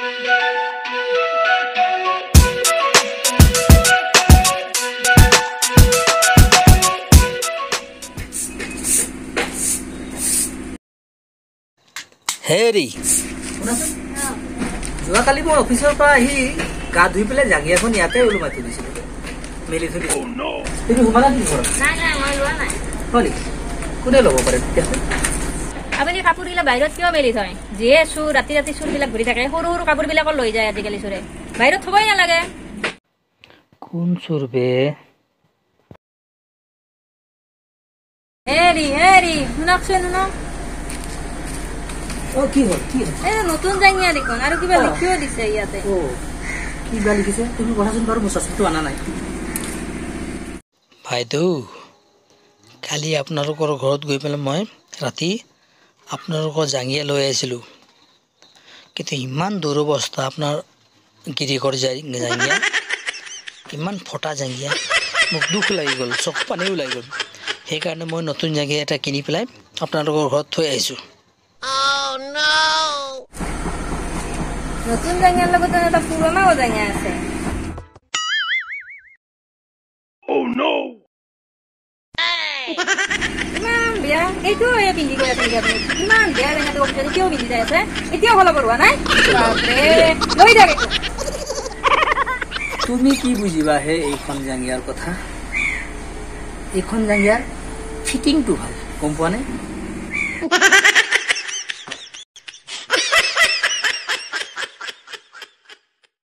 হেৰি যোৱাকালি মই অফিচৰ পৰা আহি গা ধুই পেলাই জাঙি এখন ইয়াতে ওলো মাতি দিছিলো মেলি থৈ দিছিলো তুমি সোমালা কি ঘৰত হয় কোনে ল'ব পাৰে তেতিয়াহ'লে আপুনি কাপোৰবিলাক বাহিৰত কিয় মেলি থয় যিয়ে চুৰ ৰাতি ৰাতি চুৰবিলাক ঘূৰি থাকে সৰু সৰু কাপোৰবিলাকো লৈ যায় আজিকালি চুৰে বাহিৰত থবই নালাগে কোন চুৰ বে হেৰি হেৰি শুনকচোন শুনক কি হ'ল নতুন জাঙিয়া দেখোন আৰু কিবা লিখিও দিছে ইয়াতে কিবা লিখিছে তুমি কথাচোন বাৰু মোৰ চচমাটো অনা নাই বাইদেউ কালি আপোনালোকৰ ঘৰত গৈ পেলাই মই ৰাতি আপোনালোকৰ জাঙিয়া লৈ আহিছিলোঁ কিন্তু ইমান দুৰৱস্থা আপোনাৰ গিৰিকৰ জাঙিয়া ইমান ফটা জাঙিয়া মোক দুখ লাগি গ'ল চকু পানীও ওলাই গ'ল সেইকাৰণে মই নতুন জাঙিয়া এটা কিনি পেলাই আপোনালোকৰ ঘৰত থৈ আহিছোঁ নতুন জাঙিয়াৰ লগত এটা পুৰণাও জাঙিয়া আছে ইমান বেয়া এইটো পিন্ধি গৈ আছে আপুনি ইমান বেয়া জাঙিয়াটো কিয় পিন্ধি যাই আছে এতিয়াও ফল কৰোৱা নাই লৈ যাক তুমি কি বুজিবা হে এইখন জাঙিয়াৰ কথা এইখন জাঙিয়াৰ ফিটিংটো ভাল গম পোৱা নে